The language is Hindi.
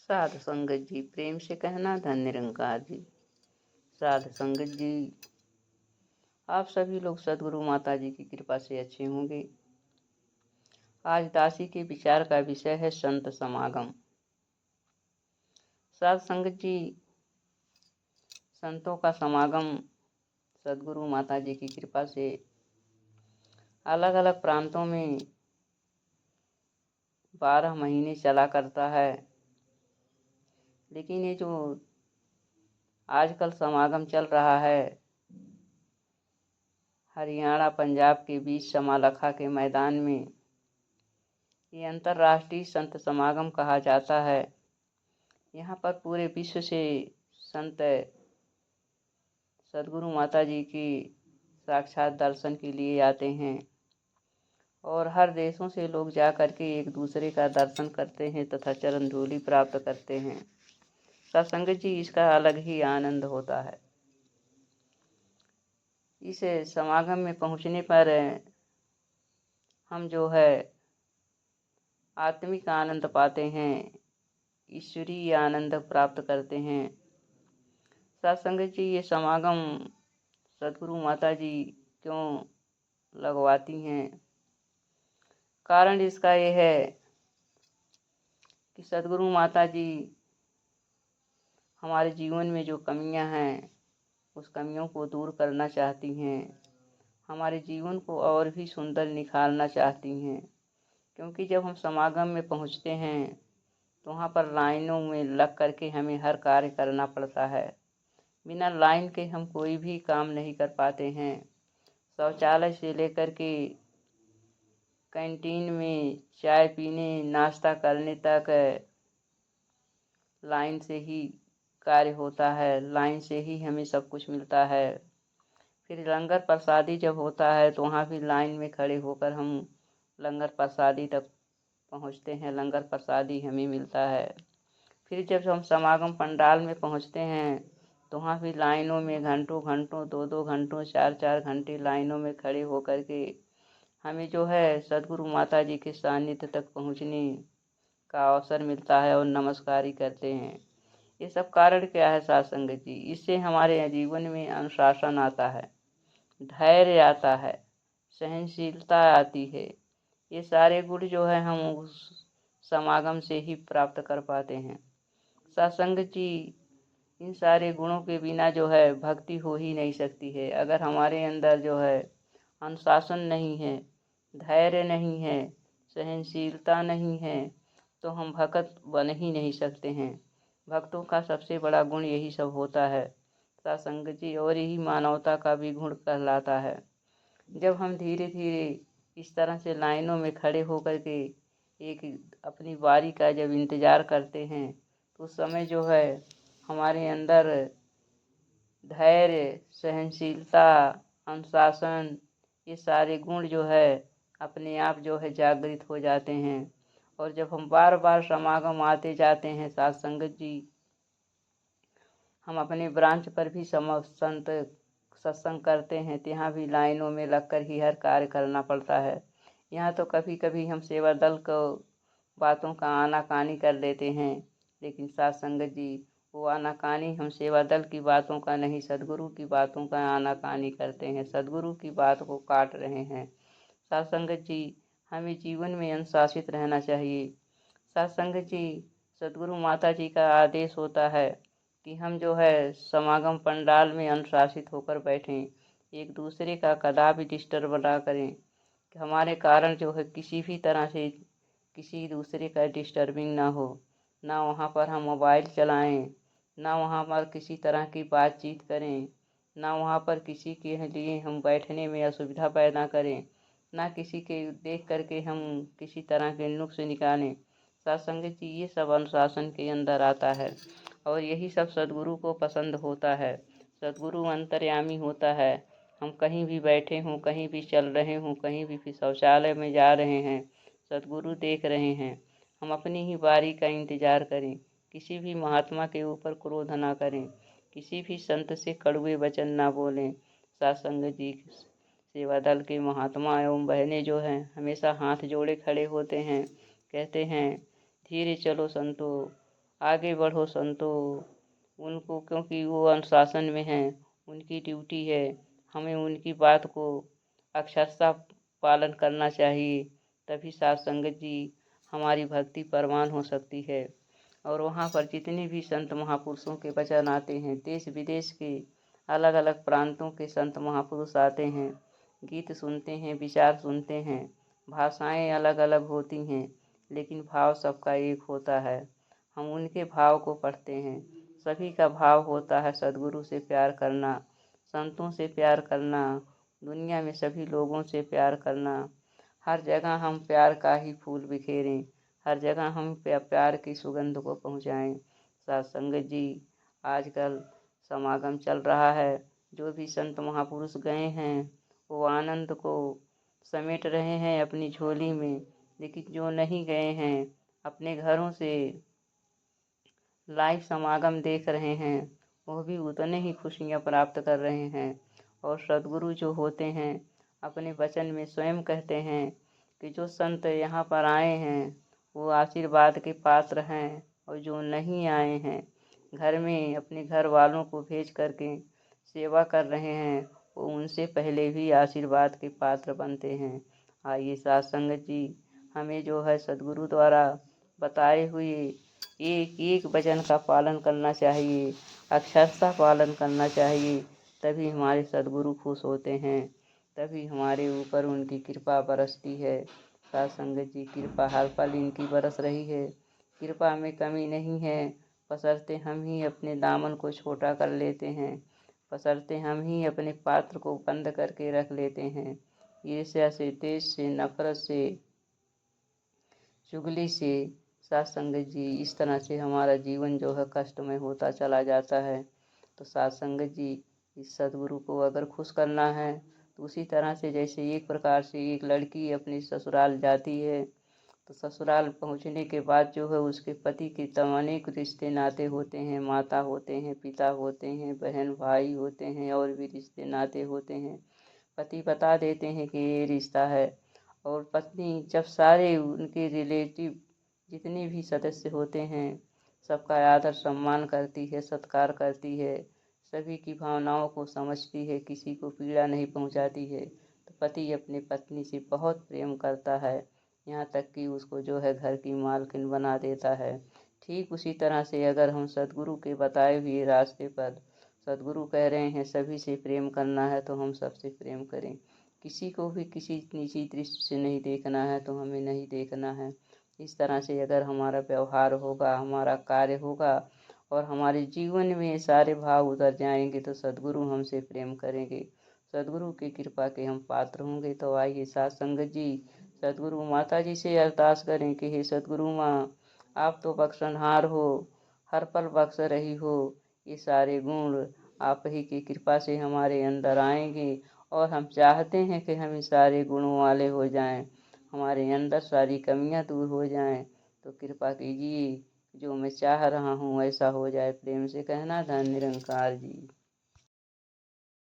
साध संगत जी प्रेम से कहना धन निरंकार जी। साध संगत जी, आप सभी लोग सदगुरु माता जी की कृपा से अच्छे होंगे। आज दासी के विचार का विषय है संत समागम। साध संगत जी, संतों का समागम सदगुरु माता जी की कृपा से अलग अलग प्रांतों में 12 महीने चला करता है। लेकिन ये जो आजकल समागम चल रहा है हरियाणा पंजाब के बीच समालखा के मैदान में, ये अंतर्राष्ट्रीय संत समागम कहा जाता है। यहाँ पर पूरे विश्व से संत सदगुरु माता जी की साक्षात दर्शन के लिए आते हैं और हर देशों से लोग जा कर के एक दूसरे का दर्शन करते हैं तथा चरण धूलि प्राप्त करते हैं। सत्संग जी, इसका अलग ही आनंद होता है। इस समागम में पहुँचने पर हम जो है आत्मिक आनंद पाते हैं, ईश्वरीय आनंद प्राप्त करते हैं। सत्संग जी, ये समागम सदगुरु माता जी क्यों लगवाती हैं? कारण इसका ये है कि सदगुरु माता जी हमारे जीवन में जो कमियां हैं उस कमियों को दूर करना चाहती हैं, हमारे जीवन को और भी सुंदर निखारना चाहती हैं। क्योंकि जब हम समागम में पहुंचते हैं तो वहाँ पर लाइनों में लग करके हमें हर कार्य करना पड़ता है। बिना लाइन के हम कोई भी काम नहीं कर पाते हैं। शौचालय से लेकर के कैंटीन में चाय पीने, नाश्ता करने तक लाइन से ही कार्य होता है, लाइन से ही हमें सब कुछ मिलता है। फिर लंगर प्रसादी जब होता है तो वहाँ भी लाइन में खड़े होकर हम लंगर प्रसादी तक पहुँचते हैं, लंगर प्रसादी हमें मिलता है। फिर जब हम समागम पंडाल में पहुँचते हैं तो वहाँ भी लाइनों में घंटों घंटों, 2-2 घंटों, 4-4 घंटे लाइनों में खड़े होकर के हमें जो है सदगुरु माता जी के सानिध्य तक पहुँचने का अवसर मिलता है और नमस्कार ही करते हैं। ये सब कारण क्या है साध संगत जी? इससे हमारे जीवन में अनुशासन आता है, धैर्य आता है, सहनशीलता आती है। ये सारे गुण जो है हम उस समागम से ही प्राप्त कर पाते हैं। सत्संग जी, इन सारे गुणों के बिना जो है भक्ति हो ही नहीं सकती है। अगर हमारे अंदर जो है अनुशासन नहीं है, धैर्य नहीं है, सहनशीलता नहीं है तो हम भक्त बन ही नहीं सकते हैं। भक्तों का सबसे बड़ा गुण यही सब होता है सत्संग जी, और यही मानवता का भी गुण कहलाता है। जब हम धीरे धीरे इस तरह से लाइनों में खड़े होकर के एक अपनी बारी का जब इंतज़ार करते हैं तो उस समय जो है हमारे अंदर धैर्य, सहनशीलता, अनुशासन, ये सारे गुण जो है अपने आप जो है जागृत हो जाते हैं। और जब हम बार बार समागम आते जाते हैं साध संगत जी, हम अपने ब्रांच पर भी संत सत्संग करते हैं तो यहाँ भी लाइनों में लगकर ही हर कार्य करना पड़ता है। यहाँ तो कभी कभी हम सेवा दल को बातों का आनाकानी कर लेते हैं, लेकिन साध संगत जी, वो आनाकानी हम सेवा दल की बातों का नहीं, सदगुरु की बातों का आनाकानी करते हैं, सदगुरु की बात को काट रहे हैं। साध संगत जी, हमें जीवन में अनुशासित रहना चाहिए। साध संगत जी, सदगुरु माता जी का आदेश होता है कि हम जो है समागम पंडाल में अनुशासित होकर बैठें, एक दूसरे का कदापि डिस्टर्ब ना करें कि हमारे कारण जो है किसी भी तरह से किसी दूसरे का डिस्टर्बिंग ना हो। ना वहाँ पर हम मोबाइल चलाएं, ना वहाँ पर किसी तरह की बातचीत करें, ना वहाँ पर किसी के लिए हम बैठने में असुविधा पैदा करें, ना किसी के देख करके हम किसी तरह के नुक्स निकालें। सत्संग जी, ये सब अनुशासन के अंदर आता है और यही सब सदगुरु को पसंद होता है। सदगुरु अंतर्यामी होता है। हम कहीं भी बैठे हों, कहीं भी चल रहे हों, कहीं भी शौचालय में जा रहे हैं, सदगुरु देख रहे हैं। हम अपनी ही बारी का इंतजार करें, किसी भी महात्मा के ऊपर क्रोध ना करें, किसी भी संत से कड़वे वचन ना बोलें। सत्संग जी, सेवा दल के महात्मा एवं बहनें जो हैं हमेशा हाथ जोड़े खड़े होते हैं, कहते हैं धीरे चलो संतो, आगे बढ़ो संतो। उनको, क्योंकि वो अनुशासन में हैं, उनकी ड्यूटी है, हमें उनकी बात को अक्षरशः पालन करना चाहिए। तभी साध संगत जी हमारी भक्ति परवान हो सकती है। और वहाँ पर जितने भी संत महापुरुषों के वचन आते हैं, देश विदेश के अलग अलग प्रांतों के संत महापुरुष आते हैं, गीत सुनते हैं, विचार सुनते हैं। भाषाएं अलग अलग होती हैं, लेकिन भाव सबका एक होता है। हम उनके भाव को पढ़ते हैं। सभी का भाव होता है सद्गुरु से प्यार करना, संतों से प्यार करना, दुनिया में सभी लोगों से प्यार करना। हर जगह हम प्यार का ही फूल बिखेरें, हर जगह हम प्यार की सुगंध को पहुँचाएँ। साथ संगत जी, आजकल समागम चल रहा है, जो भी संत महापुरुष गए हैं वो आनंद को समेट रहे हैं अपनी झोली में, लेकिन जो नहीं गए हैं अपने घरों से लाइव समागम देख रहे हैं, वो भी उतने ही खुशियाँ प्राप्त कर रहे हैं। और सद्गुरु जो होते हैं अपने वचन में स्वयं कहते हैं कि जो संत यहाँ पर आए हैं वो आशीर्वाद के पात्र हैं, और जो नहीं आए हैं घर में अपने घर वालों को भेज करके सेवा कर रहे हैं, वो उनसे पहले भी आशीर्वाद के पात्र बनते हैं। आइए साथ संगत जी, हमें जो है सद्गुरु द्वारा बताए हुए एक एक वचन का पालन करना चाहिए, अक्षरशः पालन करना चाहिए। तभी हमारे सद्गुरु खुश होते हैं, तभी हमारे ऊपर उनकी कृपा बरसती है। साथ संगत जी, कृपा हर पल इनकी बरस रही है, कृपा में कमी नहीं है। बशर्ते हम ही अपने दामन को छोटा कर लेते हैं, बशर्ते हम ही अपने पात्र को बंद करके रख लेते हैं। ईर्ष्या से, देश से, नफरत से, चुगली से। साथ संगत जी, इस तरह से हमारा जीवन जो है कष्टमय होता चला जाता है। तो साथ संगत जी, इस सद्गुरु को अगर खुश करना है तो उसी तरह से, जैसे एक प्रकार से एक लड़की अपने ससुराल जाती है, तो ससुराल पहुंचने के बाद जो है उसके पति के अनेक रिश्ते नाते होते हैं, माता होते हैं, पिता होते हैं, बहन भाई होते हैं, और भी रिश्ते नाते होते हैं। पति बता देते हैं कि ये रिश्ता है, और पत्नी जब सारे उनके रिलेटिव जितने भी सदस्य होते हैं सबका आदर सम्मान करती है, सत्कार करती है, सभी की भावनाओं को समझती है, किसी को पीड़ा नहीं पहुंचाती है, तो पति अपने पत्नी से बहुत प्रेम करता है, यहाँ तक कि उसको जो है घर की मालकिन बना देता है। ठीक उसी तरह से अगर हम सद्गुरु के बताए हुए रास्ते पर, सद्गुरु कह रहे हैं सभी से प्रेम करना है, तो हम सबसे प्रेम करें। किसी को भी किसी नीची दृष्टि से नहीं देखना है, तो हमें नहीं देखना है। इस तरह से अगर हमारा व्यवहार होगा, हमारा कार्य होगा, और हमारे जीवन में सारे भाव उतर जाएंगे, तो सद्गुरु हमसे प्रेम करेंगे, सद्गुरु की कृपा के हम पात्र होंगे। तो आइए साथ संगत जी, सद्गुरु माता जी से अरदास करें कि हे सद्गुरु माँ, आप तो बख्शनहार हो, हर पल बख्श रही हो। ये सारे गुण आप ही की कृपा से हमारे अंदर आएंगे, और हम चाहते हैं कि हम इस सारे गुणों वाले हो जाएं, हमारे अंदर सारी कमियां दूर हो जाएं। तो कृपा कीजिए, जो मैं चाह रहा हूँ ऐसा हो जाए। प्रेम से कहना, धन निरंकार जी।